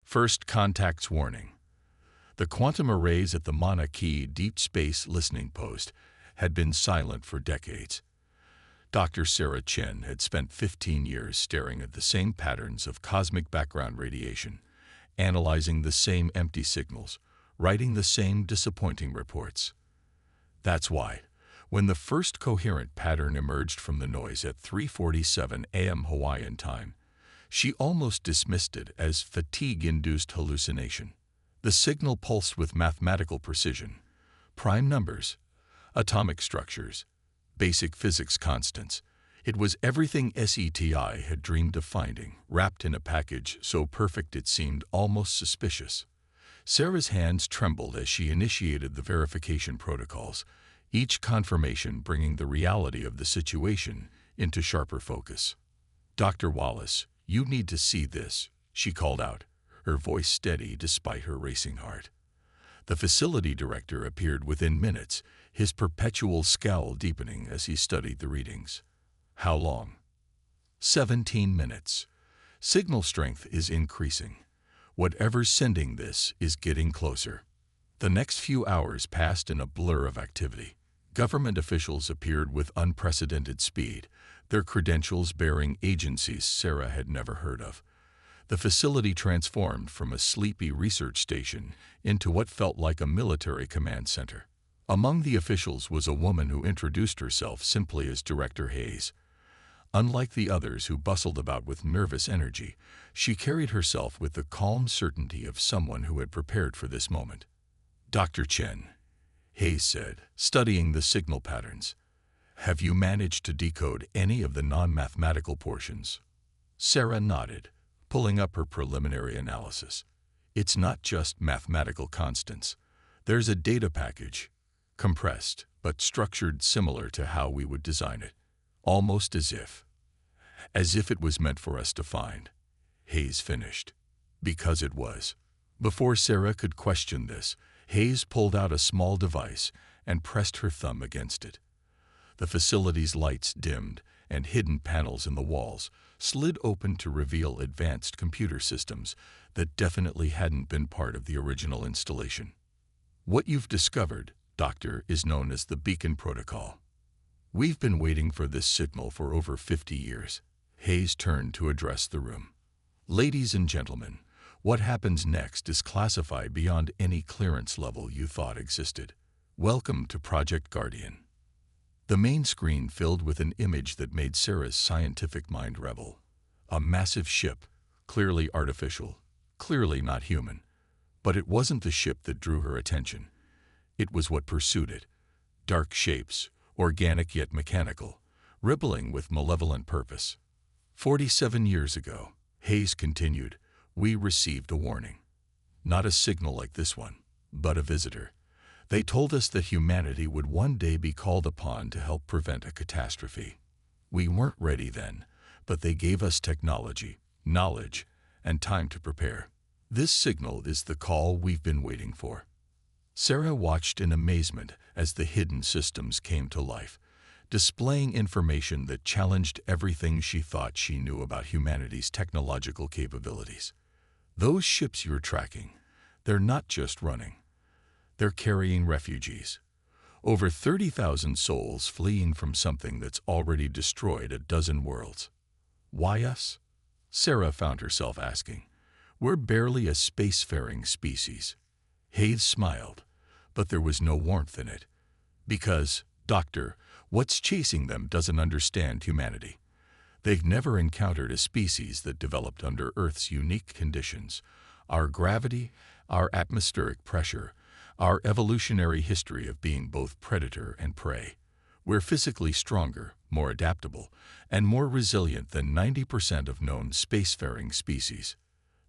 First contacts warning. The quantum arrays at the Mauna Kea Deep Space Listening Post had been silent for decades. Dr. Sarah Chen had spent 15 years staring at the same patterns of cosmic background radiation, analyzing the same empty signals, writing the same disappointing reports. That's why, when the first coherent pattern emerged from the noise at 3:47 a.m. Hawaiian time, she almost dismissed it as fatigue-induced hallucination. The signal pulsed with mathematical precision, prime numbers, atomic structures, basic physics constants. It was everything SETI had dreamed of finding, wrapped in a package so perfect it seemed almost suspicious. Sarah's hands trembled as she initiated the verification protocols, each confirmation bringing the reality of the situation into sharper focus. "Dr. Wallace, you need to see this," she called out, her voice steady despite her racing heart. The facility director appeared within minutes, his perpetual scowl deepening as he studied the readings. "How long?" 17 minutes. "Signal strength is increasing. Whatever's sending this is getting closer." The next few hours passed in a blur of activity. Government officials appeared with unprecedented speed, their credentials bearing agencies Sarah had never heard of. The facility transformed from a sleepy research station into what felt like a military command center. Among the officials was a woman who introduced herself simply as Director Hayes. Unlike the others who bustled about with nervous energy, she carried herself with the calm certainty of someone who had prepared for this moment. "Dr. Chen," Hayes said, studying the signal patterns, "have you managed to decode any of the non-mathematical portions?" Sarah nodded, pulling up her preliminary analysis. "It's not just mathematical constants. There's a data package, compressed but structured similar to how we would design it, almost as if it was meant for us to find," Hayes finished. Because it was. Before Sarah could question this, Hayes pulled out a small device and pressed her thumb against it. The facility's lights dimmed, and hidden panels in the walls slid open to reveal advanced computer systems that definitely hadn't been part of the original installation. "What you've discovered, Doctor, is known as the Beacon Protocol. We've been waiting for this signal for over 50 years. Hayes turned to address the room. "Ladies and gentlemen, what happens next is classified beyond any clearance level you thought existed. Welcome to Project Guardian." The main screen filled with an image that made Sarah's scientific mind revel. A massive ship, clearly artificial, clearly not human. But it wasn't the ship that drew her attention. It was what pursued it. Dark shapes, organic yet mechanical, rippling with malevolent purpose. 47 years ago, Hayes continued, we received a warning. Not a signal like this one, but a visitor. They told us that humanity would one day be called upon to help prevent a catastrophe. We weren't ready then, but they gave us technology, knowledge, and time to prepare. This signal is the call we've been waiting for. Sarah watched in amazement as the hidden systems came to life, displaying information that challenged everything she thought she knew about humanity's technological capabilities. Those ships you're tracking, they're not just running. They're carrying refugees. Over 30,000 souls fleeing from something that's already destroyed a dozen worlds. Why us? Sarah found herself asking. We're barely a spacefaring species. Hayes smiled, but there was no warmth in it. Because, Doctor, what's chasing them doesn't understand humanity. They've never encountered a species that developed under Earth's unique conditions. Our gravity, our atmospheric pressure, our evolutionary history of being both predator and prey. We're physically stronger, more adaptable, and more resilient than 90% of known spacefaring species.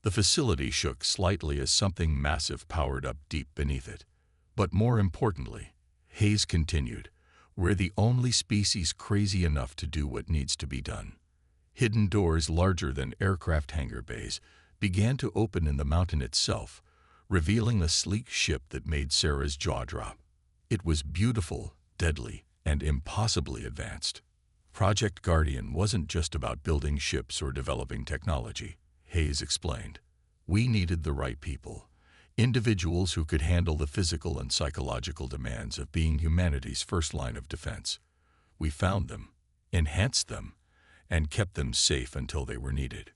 The facility shook slightly as something massive powered up deep beneath it. But more importantly, Hayes continued, we're the only species crazy enough to do what needs to be done. Hidden doors larger than aircraft hangar bays began to open in the mountain itself, revealing a sleek ship that made Sarah's jaw drop. It was beautiful, deadly, and impossibly advanced. Project Guardian wasn't just about building ships or developing technology, Hayes explained. We needed the right people, individuals who could handle the physical and psychological demands of being humanity's first line of defense. We found them, enhanced them, and kept them safe until they were needed.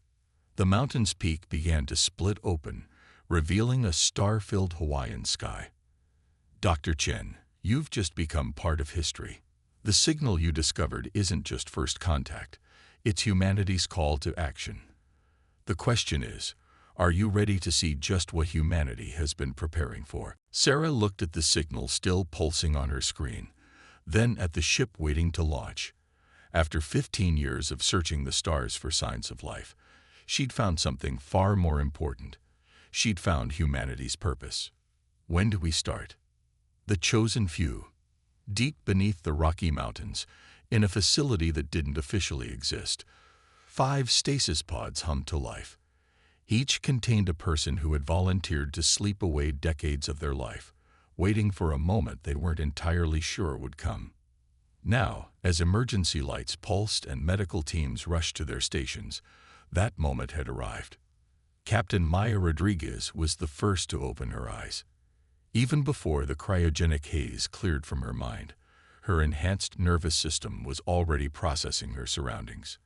The mountain's peak began to split open, revealing a star-filled Hawaiian sky. Dr. Chen, you've just become part of history. The signal you discovered isn't just first contact, it's humanity's call to action. The question is, are you ready to see just what humanity has been preparing for? Sarah looked at the signal still pulsing on her screen, then at the ship waiting to launch. After 15 years of searching the stars for signs of life, she'd found something far more important. She'd found humanity's purpose. When do we start? The chosen few. Deep beneath the Rocky Mountains, in a facility that didn't officially exist, 5 stasis pods hummed to life. Each contained a person who had volunteered to sleep away decades of their life, waiting for a moment they weren't entirely sure would come. Now, as emergency lights pulsed and medical teams rushed to their stations, that moment had arrived. Captain Maya Rodriguez was the first to open her eyes. Even before the cryogenic haze cleared from her mind, her enhanced nervous system was already processing her surroundings.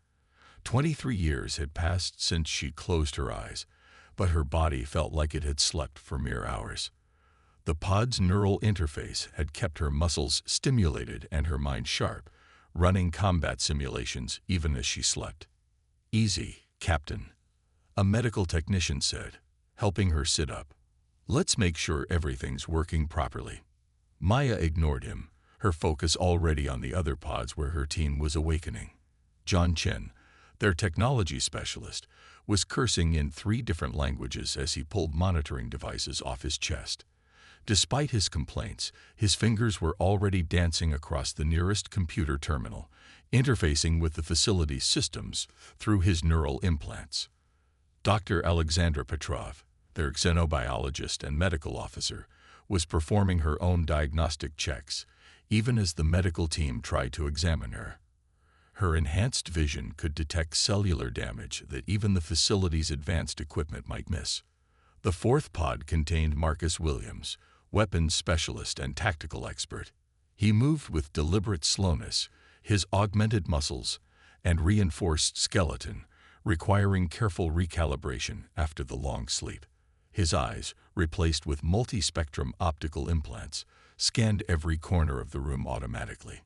23 years had passed since she closed her eyes, but her body felt like it had slept for mere hours. The pod's neural interface had kept her muscles stimulated and her mind sharp, running combat simulations even as she slept. "Easy, Captain," a medical technician said, helping her sit up. "Let's make sure everything's working properly." Maya ignored him, her focus already on the other pods where her team was awakening. John Chen, their technology specialist, was cursing in 3 different languages as he pulled monitoring devices off his chest. Despite his complaints, his fingers were already dancing across the nearest computer terminal, interfacing with the facility's systems through his neural implants. Dr. Alexandra Petrov, their xenobiologist and medical officer, was performing her own diagnostic checks, even as the medical team tried to examine her. Her enhanced vision could detect cellular damage that even the facility's advanced equipment might miss. The 4th pod contained Marcus Williams, weapons specialist and tactical expert. He moved with deliberate slowness, his augmented muscles and reinforced skeleton requiring careful recalibration after the long sleep. His eyes, replaced with multi-spectrum optical implants, scanned every corner of the room automatically.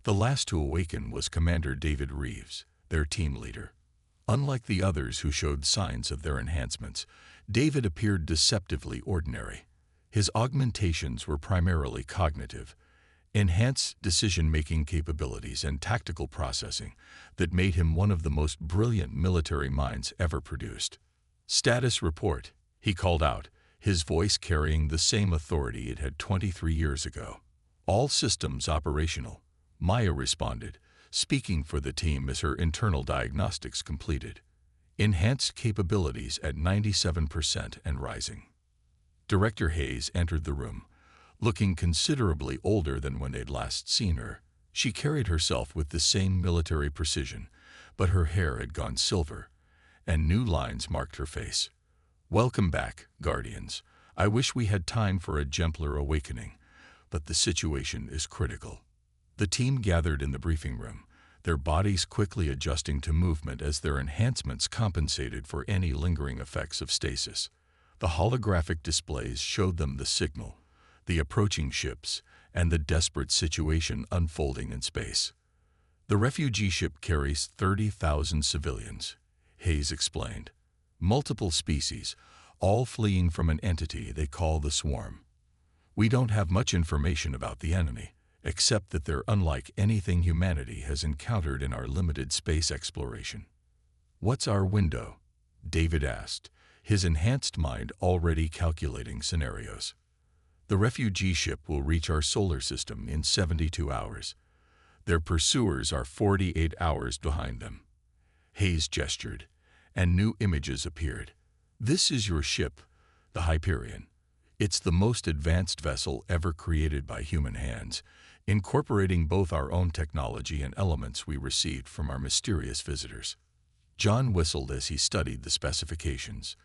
The last to awaken was Commander David Reeves, their team leader. Unlike the others who showed signs of their enhancements, David appeared deceptively ordinary. His augmentations were primarily cognitive, enhanced decision-making capabilities and tactical processing that made him one of the most brilliant military minds ever produced. "Status report," he called out, his voice carrying the same authority it had 23 years ago. "All systems operational," Maya responded, speaking for the team as her internal diagnostics completed. "Enhanced capabilities at 97% and rising." Director Hayes entered the room, looking considerably older than when they'd last seen her. She carried herself with the same military precision, but her hair had gone silver, and new lines marked her face. "Welcome back, Guardians. I wish we had time for a gentler awakening, but the situation is critical." The team gathered in the briefing room, their bodies quickly adjusting to movement as their enhancements compensated for any lingering effects of stasis. The holographic displays showed them the signal, the approaching ships, and the desperate situation unfolding in space. "The refugee ship carries 30,000 civilians," Hayes explained. "Multiple species, all fleeing from an entity they call the Swarm. We don't have much information about the enemy, except that they're unlike anything humanity has encountered in our limited space exploration." "What's our window?" David asked, his enhanced mind already calculating scenarios. "The refugee ship will reach our solar system in 72 hours. Their pursuers are 48 hours behind them." Hayes gestured, and new images appeared. "This is your ship, the Hyperion. It's the most advanced vessel ever created by human hands, incorporating both our own technology and elements we received from our mysterious visitors." John whistled as he studied the specifications.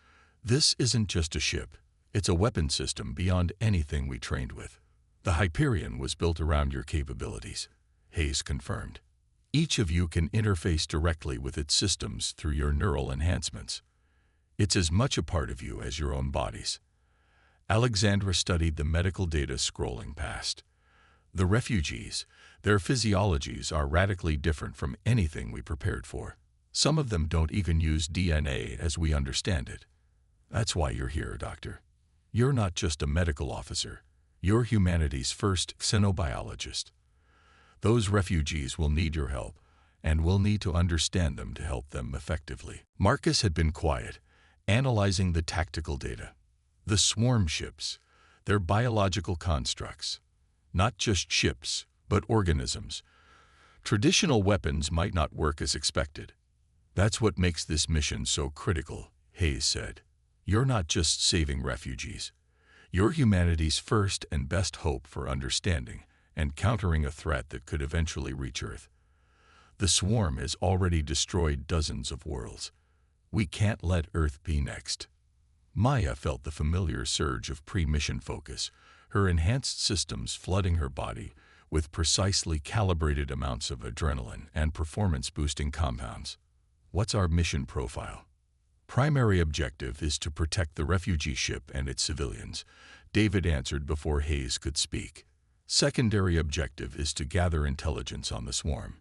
This isn't just a ship. It's a weapon system beyond anything we trained with. The Hyperion was built around your capabilities, Hayes confirmed. Each of you can interface directly with its systems through your neural enhancements. It's as much a part of you as your own bodies. Alexandra studied the medical data scrolling past. The refugees, their physiologies are radically different from anything we prepared for. Some of them don't even use DNA as we understand it. That's why you're here, Doctor. You're not just a medical officer. You're humanity's first xenobiologist. Those refugees will need your help, and we'll need to understand them to help them effectively. Marcus had been quiet, analyzing the tactical data. The swarm ships, their biological constructs. Not just ships, but organisms. Traditional weapons might not work as expected. That's what makes this mission so critical, Hayes said. You're not just saving refugees. You're humanity's first and best hope for understanding and countering a threat that could eventually reach Earth. The swarm has already destroyed dozens of worlds. We can't let Earth be next. Maya felt the familiar surge of pre-mission focus, her enhanced systems flooding her body with precisely calibrated amounts of adrenaline and performance-boosting compounds. What's our mission profile? Primary objective is to protect the refugee ship and its civilians, David answered before Hayes could speak. Secondary objective is to gather intelligence on the swarm.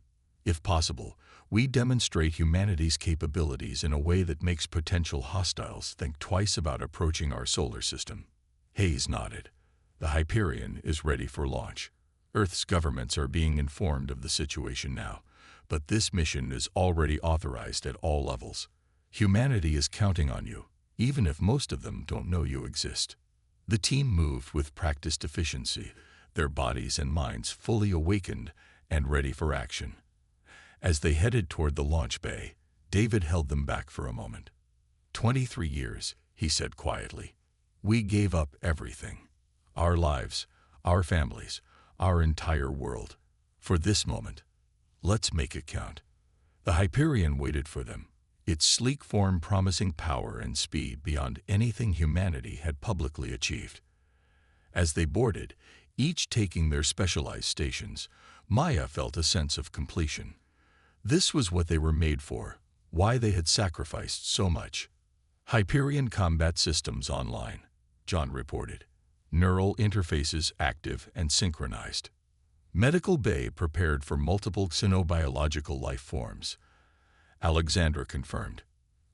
If possible, we demonstrate humanity's capabilities in a way that makes potential hostiles think twice about approaching our solar system. Hayes nodded. The Hyperion is ready for launch. Earth's governments are being informed of the situation now, but this mission is already authorized at all levels. Humanity is counting on you, even if most of them don't know you exist. The team moved with practiced efficiency, their bodies and minds fully awakened and ready for action. As they headed toward the launch bay, David held them back for a moment. 23 years, he said quietly. We gave up everything. Our lives, our families, our entire world. For this moment. Let's make it count. The Hyperion waited for them, its sleek form promising power and speed beyond anything humanity had publicly achieved. As they boarded, each taking their specialized stations, Maya felt a sense of completion. This was what they were made for, why they had sacrificed so much. Hyperion combat systems online, John reported. Neural interfaces active and synchronized. Medical bay prepared for multiple xenobiological life forms. Alexandra confirmed.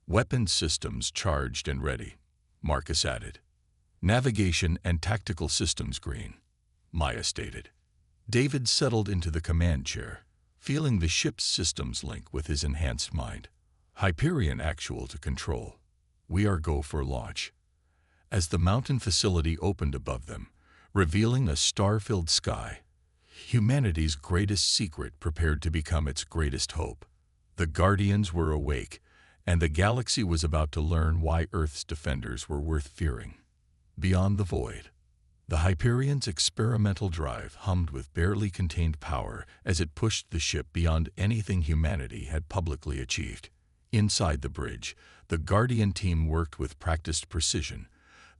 Weapons systems charged and ready, Marcus added. Navigation and tactical systems green, Maya stated. David settled into the command chair, feeling the ship's systems link with his enhanced mind. Hyperion actual to control. We are go for launch. As the mountain facility opened above them, revealing a star-filled sky, humanity's greatest secret prepared to become its greatest hope. The Guardians were awake, and the galaxy was about to learn why Earth's defenders were worth fearing. Beyond the void, the Hyperion's experimental drive hummed with barely contained power as it pushed the ship beyond anything humanity had publicly achieved. Inside the bridge, the Guardian team worked with practiced precision,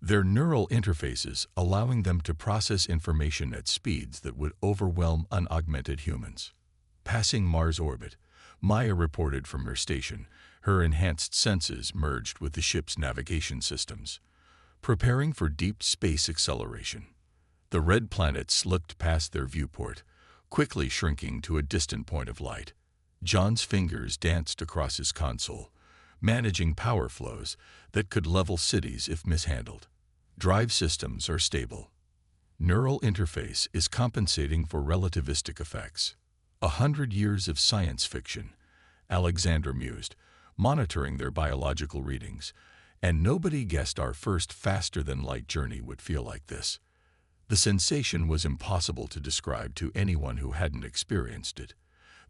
their neural interfaces allowing them to process information at speeds that would overwhelm unaugmented humans. Passing Mars orbit, Maya reported from her station, her enhanced senses merged with the ship's navigation systems. Preparing for deep space acceleration. The red planet slipped past their viewport, quickly shrinking to a distant point of light. John's fingers danced across his console, managing power flows that could level cities if mishandled. Drive systems are stable. Neural interface is compensating for relativistic effects. 100 years of science fiction, Alexandra mused, monitoring their biological readings, and nobody guessed our first faster-than-light journey would feel like this. The sensation was impossible to describe to anyone who hadn't experienced it.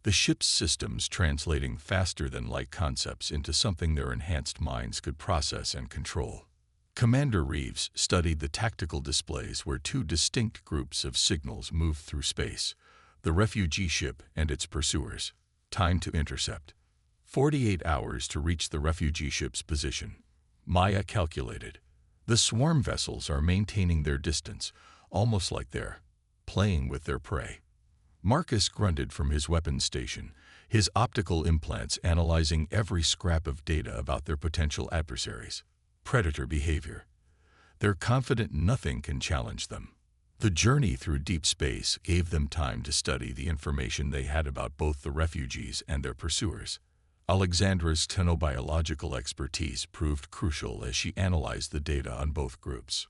The ship's systems translating faster-than-light concepts into something their enhanced minds could process and control. Commander Reeves studied the tactical displays where two distinct groups of signals moved through space, the refugee ship and its pursuers. Time to intercept. 48 hours to reach the refugee ship's position. Maya calculated. The swarm vessels are maintaining their distance, almost like they're playing with their prey. Marcus grunted from his weapons station, his optical implants analyzing every scrap of data about their potential adversaries. Predator behavior. They're confident nothing can challenge them. The journey through deep space gave them time to study the information they had about both the refugees and their pursuers. Alexandra's xenobiological expertise proved crucial as she analyzed the data on both groups.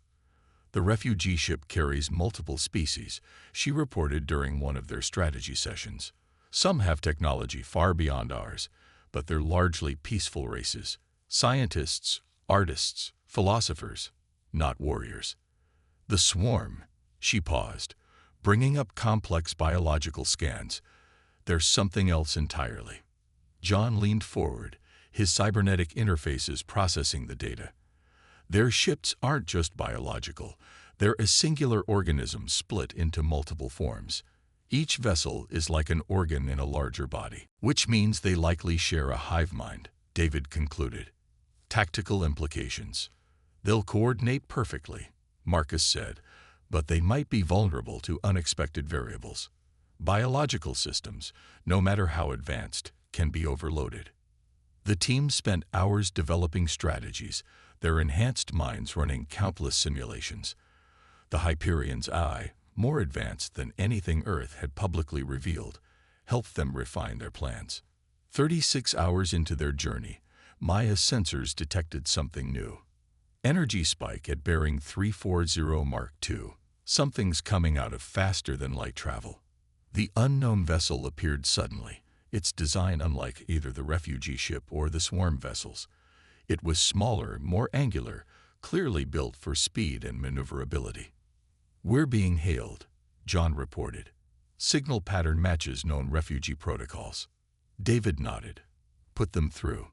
The refugee ship carries multiple species, she reported during one of their strategy sessions. Some have technology far beyond ours, but they're largely peaceful races. Scientists, artists, philosophers, not warriors. The swarm, she paused, bringing up complex biological scans. There's something else entirely. John leaned forward, his cybernetic interfaces processing the data. Their ships aren't just biological, they're a singular organism split into multiple forms. Each vessel is like an organ in a larger body, which means they likely share a hive mind, David concluded. Tactical implications. They'll coordinate perfectly, Marcus said, but they might be vulnerable to unexpected variables. Biological systems, no matter how advanced, can be overloaded. The team spent hours developing strategies, their enhanced minds running countless simulations. The Hyperion's eye, more advanced than anything Earth had publicly revealed, helped them refine their plans. 36 hours into their journey, Maya's sensors detected something new. Energy spike at bearing 340 Mark II. Something's coming out of faster than light travel. The unknown vessel appeared suddenly, its design unlike either the refugee ship or the swarm vessels. It was smaller, more angular, clearly built for speed and maneuverability. We're being hailed, John reported. Signal pattern matches known refugee protocols. David nodded. Put them through.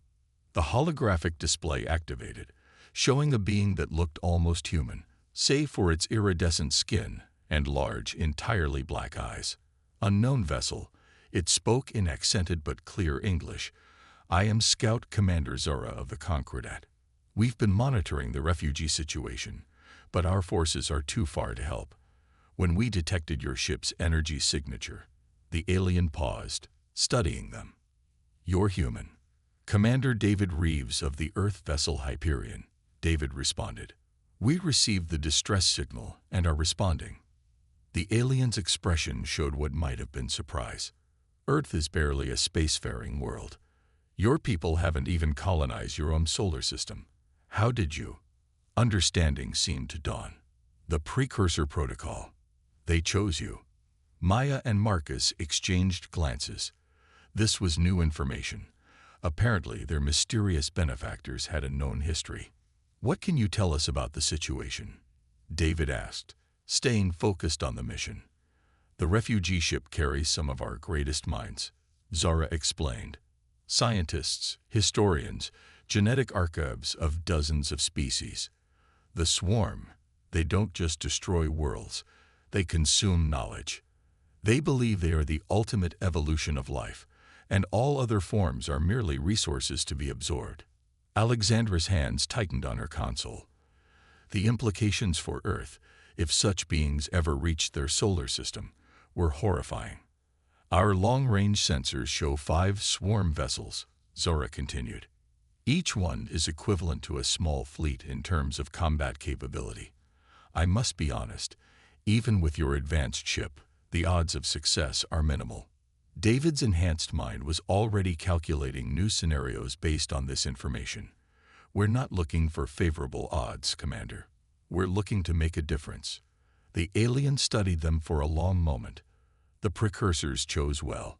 The holographic display activated, showing a being that looked almost human, save for its iridescent skin and large, entirely black eyes. Unknown vessel, it spoke in accented but clear English. I am Scout Commander Zora of the Concordat. We've been monitoring the refugee situation, but our forces are too far to help. When we detected your ship's energy signature, the alien paused, studying them. You're human. Commander David Reeves of the Earth vessel Hyperion, David responded. We received the distress signal and are responding. The alien's expression showed what might have been surprise. Earth is barely a spacefaring world. Your people haven't even colonized your own solar system. How did you? Understanding seemed to dawn. The precursor protocol. They chose you. Maya and Marcus exchanged glances. This was new information. Apparently, their mysterious benefactors had a known history. What can you tell us about the situation? David asked, staying focused on the mission. The refugee ship carries some of our greatest minds, Zara explained. Scientists, historians, genetic archives of dozens of species. The swarm, they don't just destroy worlds, they consume knowledge. They believe they are the ultimate evolution of life, and all other forms are merely resources to be absorbed. Alexandra's hands tightened on her console. The implications for Earth, if such beings ever reached their solar system, were horrifying. Our long-range sensors show 5 swarm vessels, Zora continued. Each one is equivalent to a small fleet in terms of combat capability. I must be honest, even with your advanced ship, the odds of success are minimal. David's enhanced mind was already calculating new scenarios based on this information. We're not looking for favorable odds, Commander. We're looking to make a difference. The alien studied them for a long moment. The precursors chose well.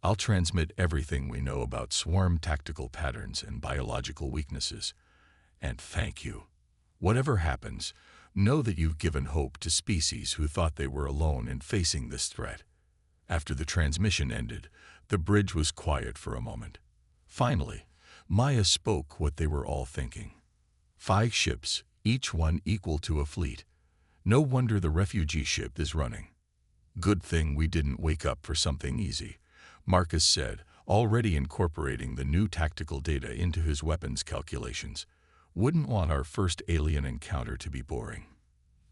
I'll transmit everything we know about swarm tactical patterns and biological weaknesses. And thank you. Whatever happens, know that you've given hope to species who thought they were alone in facing this threat. After the transmission ended, the bridge was quiet for a moment. Finally, Maya spoke what they were all thinking. 5 ships, each one equal to a fleet. No wonder the refugee ship is running. Good thing we didn't wake up for something easy, Marcus said, already incorporating the new tactical data into his weapons calculations. Wouldn't want our first alien encounter to be boring.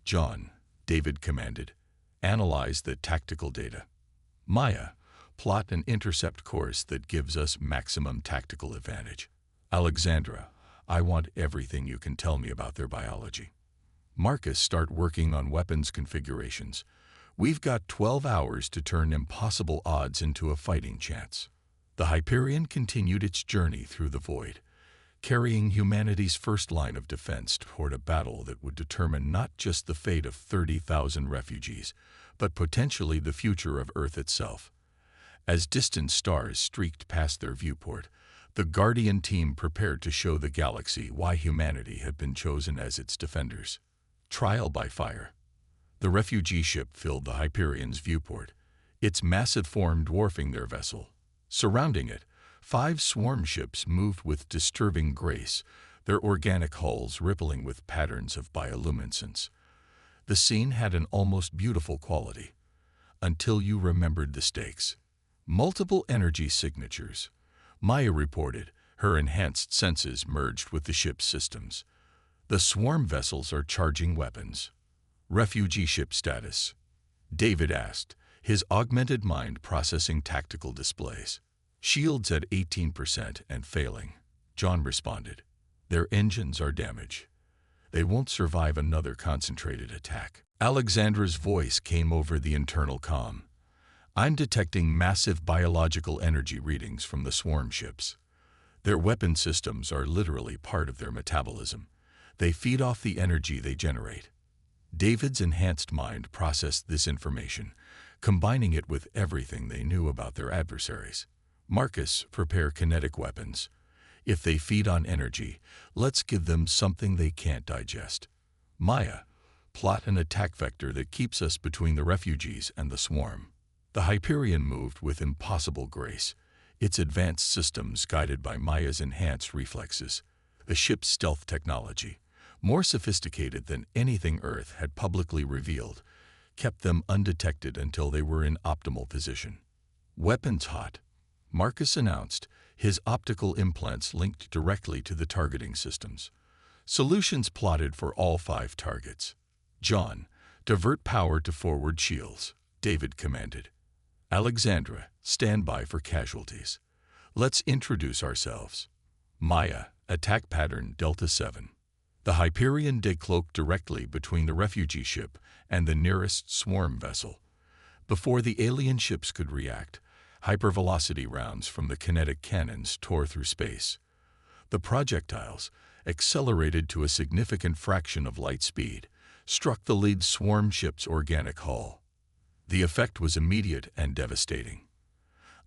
John, David commanded, analyze the tactical data. Maya, plot an intercept course that gives us maximum tactical advantage. Alexandra, I want everything you can tell me about their biology. Marcus, start working on weapons configurations. We've got 12 hours to turn impossible odds into a fighting chance. The Hyperion continued its journey through the void, carrying humanity's first line of defense toward a battle that would determine not just the fate of 30,000 refugees, but potentially the future of Earth itself. As distant stars streaked past their viewport, the Guardian team prepared to show the galaxy why humanity had been chosen as its defenders. Trial by fire. The refugee ship filled the Hyperion's viewport, its massive form dwarfing their vessel. Surrounding it, 5 swarm ships moved with disturbing grace, their organic hulls rippling with patterns of bioluminescence. The scene had an almost beautiful quality, until you remembered the stakes. Multiple energy signatures. Maya reported, her enhanced senses merged with the ship's systems. The swarm vessels are charging weapons. Refugee ship status. David asked, his augmented mind processing tactical displays. Shields at 18% and failing. John responded, their engines are damaged. They won't survive another concentrated attack. Alexandra's voice came over the internal comm. I'm detecting massive biological energy readings from the swarm ships. Their weapon systems are literally part of their metabolism. They feed off the energy they generate. David's enhanced mind processed this information, combining it with everything they knew about their adversaries. Marcus, prepare kinetic weapons. If they feed on energy, let's give them something they can't digest. Maya, plot an attack vector that keeps us between the refugees and the swarm. The Hyperion moved with impossible grace, its advanced systems guided by Maya's enhanced reflexes. The ship's stealth technology, more sophisticated than anything Earth had publicly revealed, kept them undetected until they were in optimal position. Weapons hot, Marcus announced, his optical implants linked directly to the targeting systems. Solutions plotted for all 5 targets. John, divert power to forward shields, David commanded. Alexandra, stand by for casualties. Let's introduce ourselves. Maya, attack pattern Delta 7. The Hyperion decloaked directly between the refugee ship and the nearest swarm vessel. Before the alien ships could react, hypervelocity rounds from the kinetic cannons tore through space. The projectiles, accelerated to a significant fraction of light speed, struck the lead swarm ship's organic hull. The effect was immediate and devastating.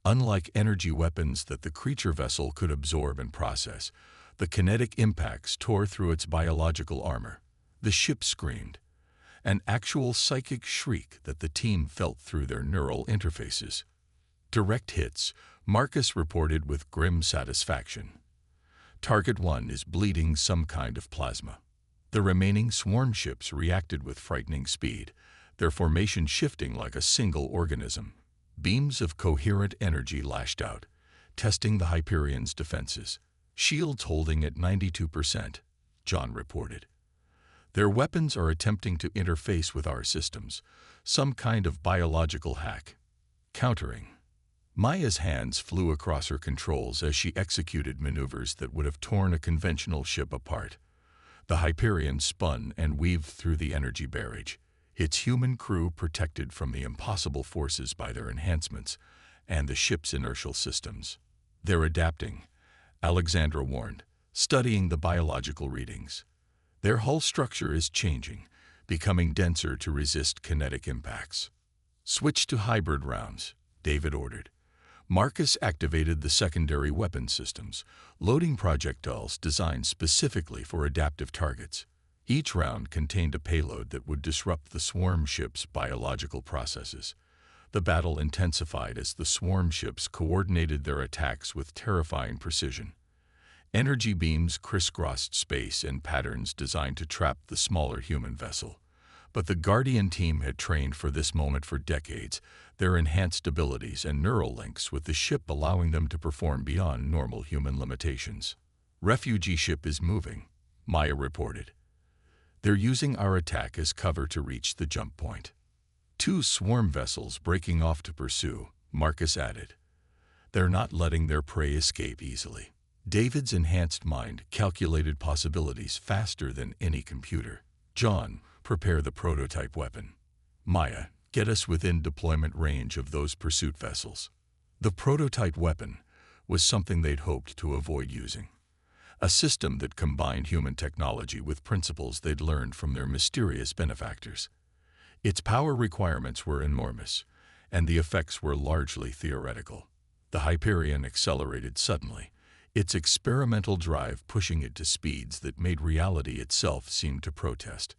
Unlike energy weapons that the creature vessel could absorb and process, the kinetic impacts tore through its biological armor. The ship screamed, an actual psychic shriek that the team felt through their neural interfaces. Direct hits, Marcus reported with grim satisfaction. Target 1 is bleeding some kind of plasma. The remaining swarm ships reacted with frightening speed, their formation shifting like a single organism. Beams of coherent energy lashed out, testing the Hyperion's defenses. Shields holding at 92%, John reported. Their weapons are attempting to interface with our systems, some kind of biological hack. Countering. Maya's hands flew across her controls as she executed maneuvers that would have torn a conventional ship apart. The Hyperion spun and weaved through the energy barrage, its human crew protected from the impossible forces by their enhancements and the ship's inertial systems. They're adapting, Alexandra warned, studying the biological readings. Their hull structure is changing, becoming denser to resist kinetic impacts. Switch to hybrid rounds, David ordered. Marcus activated the secondary weapon systems, loading projectiles designed specifically for adaptive targets. Each round contained a payload that would disrupt the swarm ship's biological processes. The battle intensified as the swarm ships coordinated their attacks with terrifying precision. Energy beams crisscrossed space in patterns designed to trap the smaller human vessel. But the Guardian team had trained for this moment for decades, their enhanced abilities and neural links with the ship allowing them to perform beyond normal human limitations. Refugee ship is moving, Maya reported. They're using our attack as cover to reach the jump point. 2 swarm vessels breaking off to pursue, Marcus added. They're not letting their prey escape easily. David's enhanced mind calculated possibilities faster than any computer. John, prepare the prototype weapon. Maya, get us within deployment range of those pursuit vessels. The prototype weapon was something they'd hoped to avoid using. A system that combined human technology with principles they'd learned from their mysterious benefactors. Its power requirements were enormous, and the effects were largely theoretical. The Hyperion accelerated suddenly, its experimental drive pushing it to speeds that made reality itself seem to protest.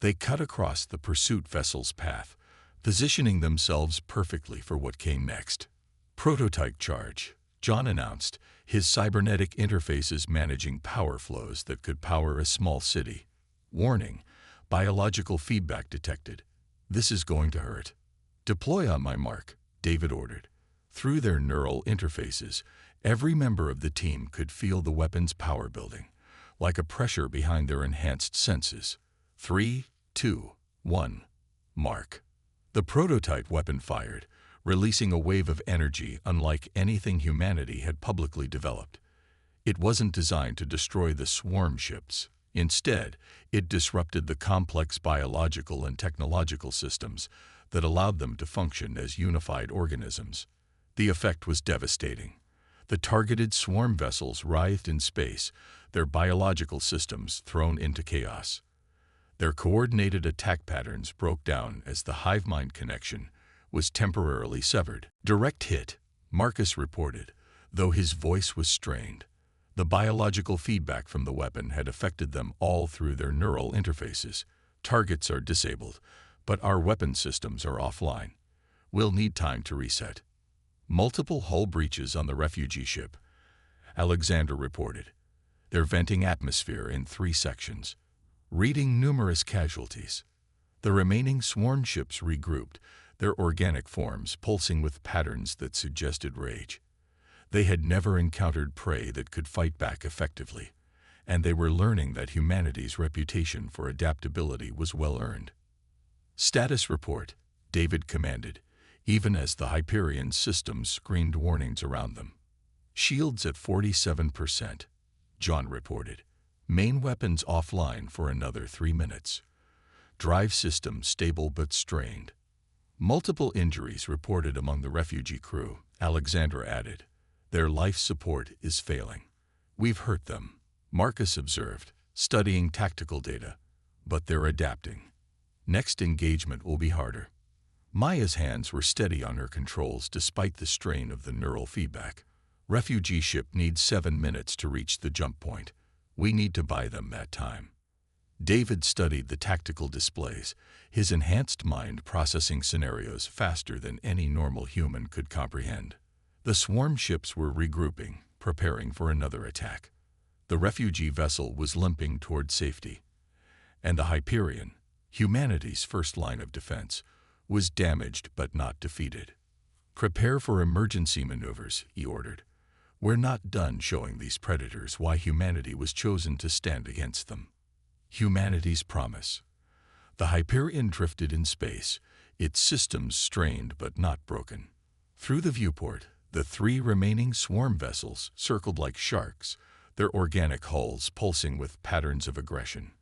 They cut across the pursuit vessel's path, positioning themselves perfectly for what came next. Prototype charge, John announced, his cybernetic interfaces managing power flows that could power a small city. Warning, biological feedback detected. This is going to hurt. Deploy on my mark, David ordered. Through their neural interfaces, every member of the team could feel the weapon's power building, like a pressure behind their enhanced senses. 3, 2, 1, mark. The prototype weapon fired, releasing a wave of energy unlike anything humanity had publicly developed. It wasn't designed to destroy the swarm ships. Instead, it disrupted the complex biological and technological systems that allowed them to function as unified organisms. The effect was devastating. The targeted swarm vessels writhed in space, their biological systems thrown into chaos. Their coordinated attack patterns broke down as the hive-mind connection was temporarily severed. Direct hit, Marcus reported, though his voice was strained. The biological feedback from the weapon had affected them all through their neural interfaces. Targets are disabled, but our weapon systems are offline. We'll need time to reset. Multiple hull breaches on the refugee ship, Alexander reported. They're venting atmosphere in 3 sections, reading numerous casualties. The remaining swarm ships regrouped, their organic forms pulsing with patterns that suggested rage. They had never encountered prey that could fight back effectively, and they were learning that humanity's reputation for adaptability was well earned. Status report, David commanded, even as the Hyperion systems screened warnings around them. Shields at 47%, John reported. Main weapons offline for another 3 minutes. Drive systems stable but strained. Multiple injuries reported among the refugee crew, Alexander added. Their life support is failing. We've hurt them, Marcus observed, studying tactical data, but they're adapting. Next engagement will be harder. Maya's hands were steady on her controls despite the strain of the neural feedback. Refugee ship needs 7 minutes to reach the jump point. We need to buy them that time. David studied the tactical displays, his enhanced mind processing scenarios faster than any normal human could comprehend. The swarm ships were regrouping, preparing for another attack. The refugee vessel was limping toward safety, and the Hyperion, humanity's first line of defense, was damaged but not defeated. Prepare for emergency maneuvers, he ordered. We're not done showing these predators why humanity was chosen to stand against them. Humanity's promise. The Hyperion drifted in space, its systems strained but not broken. Through the viewport, the 3 remaining swarm vessels circled like sharks, their organic hulls pulsing with patterns of aggression.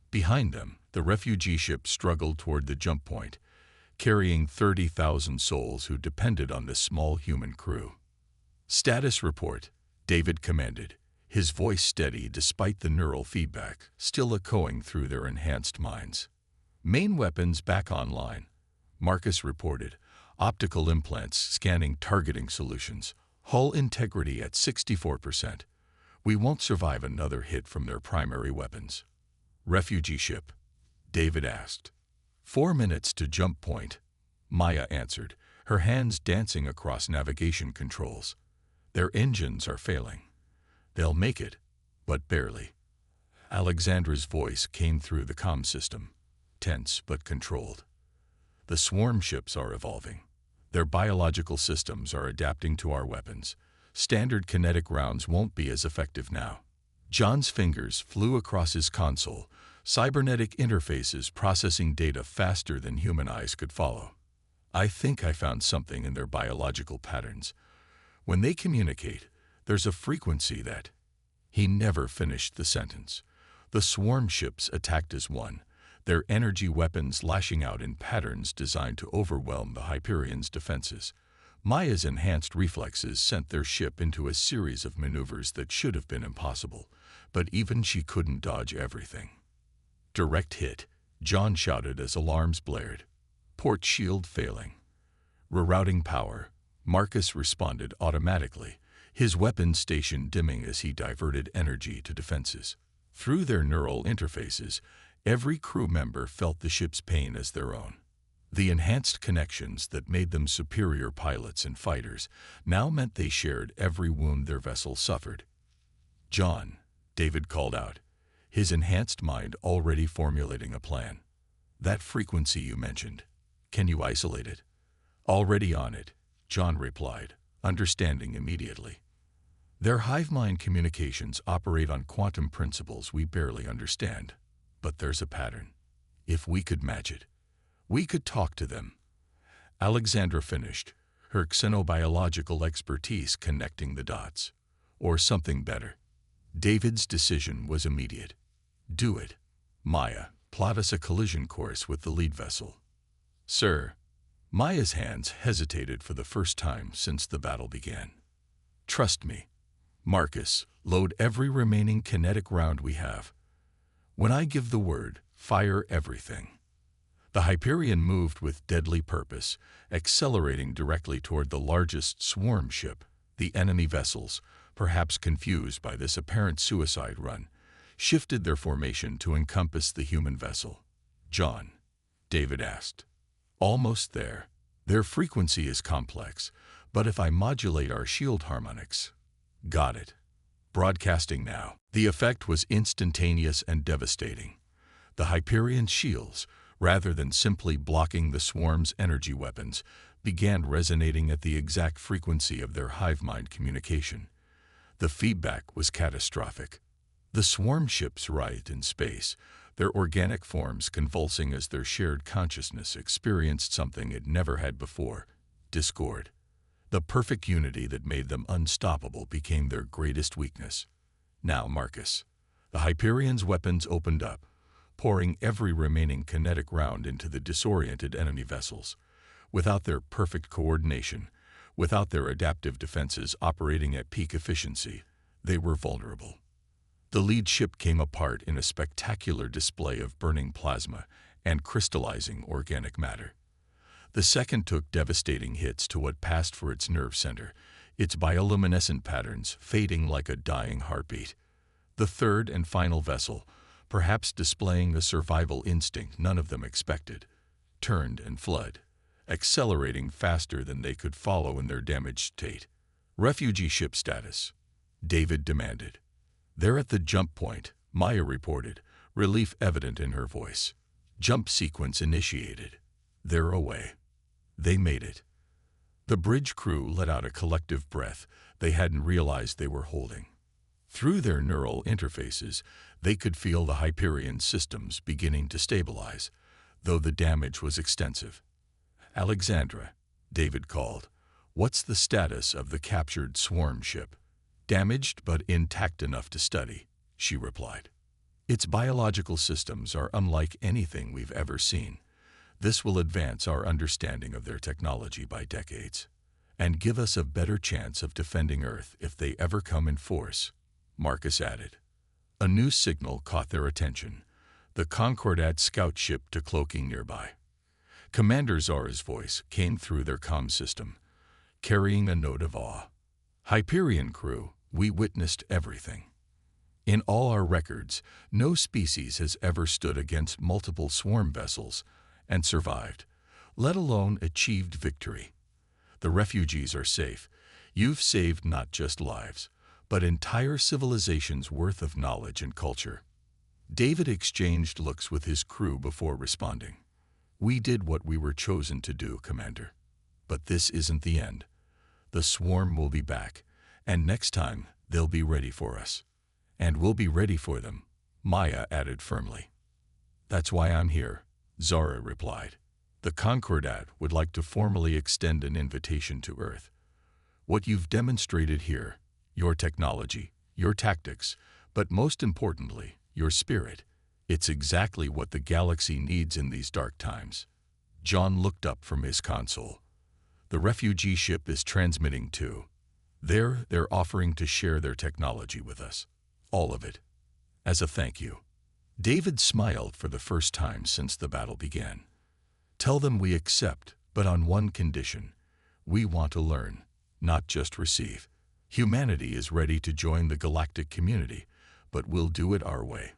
Behind them, the refugee ship struggled toward the jump point, carrying 30,000 souls who depended on this small human crew. Status report, David commanded, his voice steady despite the neural feedback still echoing through their enhanced minds. Main weapons back online, Marcus reported, optical implants scanning targeting solutions, hull integrity at 64%. We won't survive another hit from their primary weapons. Refugee ship, David asked. 4 minutes to jump point, Maya answered, her hands dancing across navigation controls. Their engines are failing. They'll make it, but barely. Alexandra's voice came through the comm system, tense but controlled. The swarm ships are evolving. Their biological systems are adapting to our weapons. Standard kinetic rounds won't be as effective now. John's fingers flew across his console, cybernetic interfaces processing data faster than human eyes could follow. I think I found something in their biological patterns. When they communicate, there's a frequency that... He never finished the sentence. The swarm ships attacked as one, their energy weapons lashing out in patterns designed to overwhelm the Hyperion's defenses. Maya's enhanced reflexes sent their ship into a series of maneuvers that should have been impossible, but even she couldn't dodge everything. Direct hit, John shouted as alarms blared. Port shield failing. Rerouting power, Marcus responded automatically, his weapon station dimming as he diverted energy to defenses. Through their neural interfaces, every crew member felt the ship's pain as their own. The enhanced connections that made them superior pilots and fighters now meant they shared every wound their vessel suffered. "John," David called out, his enhanced mind already formulating a plan. "That frequency you mentioned, can you isolate it?" "Already on it," John replied, understanding immediately. "Their hive-mind communications operate on quantum principles we barely understand. But there's a pattern. If we could match it, we could talk to them." Alexandra finished, her xenobiological expertise connecting the dots. Or something better. David's decision was immediate. "Do it. Maya, plot us a collision course with the lead vessel." "Sir." Maya's hands hesitated for the first time since the battle began. "Trust me. Marcus, load every remaining kinetic round we have. When I give the word, fire everything." The Hyperion moved with deadly purpose, accelerating directly toward the largest swarm ship. The enemy vessels, perhaps confused by this apparent suicide run, shifted their formation to encompass the human vessel. "John," David asked. "Almost there. Their frequency is complex, but if I modulate our shield harmonics..." "Got it. Broadcasting now." The effect was instantaneous and devastating. The Hyperion shields, rather than simply blocking the swarm's energy weapons, began resonating at the exact frequency of their hive-mind communication. The feedback was catastrophic. The swarm ships writhed in space, their organic forms convulsing as their shared consciousness experienced something it never had before: discord. The perfect unity that made them unstoppable became their greatest weakness. "Now, Marcus." The Hyperion's weapons opened up, pouring every remaining kinetic round into the disoriented enemy vessels. Without their perfect coordination, without their adaptive defenses operating at peak efficiency, they were vulnerable. The lead ship came apart in a spectacular display of burning plasma and crystallizing organic matter. The second took devastating hits to what passed for its nerve center, its bioluminescent patterns fading like a dying heartbeat. The third and final vessel, perhaps displaying a survival instinct none of them expected, turned and fled, accelerating faster than they could follow in their damaged state. "Refugee ship status," David demanded. "They're at the jump point," Maya reported, relief evident in her voice. "Jump sequence initiated. They're away." They made it. The bridge crew let out a collective breath they hadn't realized they were holding. Through their neural interfaces, they could feel the Hyperion systems beginning to stabilize, though the damage was extensive. "Alexandra," David called, "what's the status of the captured swarm ship?" "Damaged but intact enough to study," she replied. "Its biological systems are unlike anything we've ever seen. This will advance our understanding of their technology by decades, and give us a better chance of defending Earth if they ever come in force," Marcus added. A new signal caught their attention, the Concordat scout ship decloaking nearby. Commander Zara's voice came through their comm system, carrying a note of awe. "Hyperion crew, we witnessed everything. In all our records, no species has ever stood against multiple swarm vessels and survived, let alone achieved victory. The refugees are safe. You've saved not just lives, but entire civilizations' worth of knowledge and culture." David exchanged looks with his crew before responding. "We did what we were chosen to do, Commander. But this isn't the end. The swarm will be back, and next time they'll be ready for us. And we'll be ready for them, Maya added firmly. That's why I'm here, Zara replied. The Concordat would like to formally extend an invitation to Earth. What you've demonstrated here, your technology, your tactics, but most importantly, your spirit, it's exactly what the galaxy needs in these dark times. John looked up from his console. The refugee ship is transmitting too. They're offering to share their technology with us. All of it. As a thank you. David smiled for the first time since the battle began. Tell them we accept, but on one condition. We want to learn, not just receive. Humanity is ready to join the galactic community, but we'll do it our way.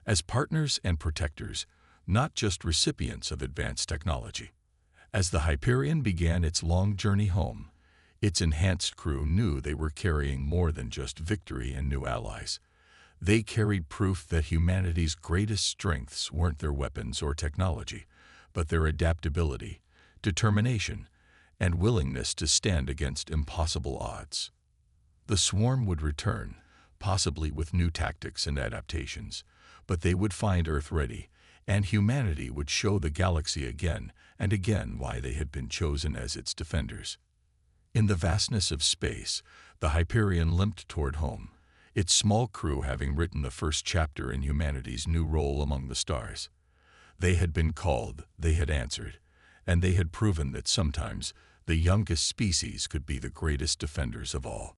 As partners and protectors, not just recipients of advanced technology. As the Hyperion began its long journey home, its enhanced crew knew they were carrying more than just victory and new allies. They carried proof that humanity's greatest strengths weren't their weapons or technology, but their adaptability, determination, and willingness to stand against impossible odds. The swarm would return, possibly with new tactics and adaptations, but they would find Earth ready, and humanity would show the galaxy again and again why they had been chosen as its defenders. In the vastness of space, the Hyperion limped toward home, its small crew having written the first chapter in humanity's new role among the stars. They had been called, they had answered, and they had proven that sometimes the youngest species could be the greatest defenders of all.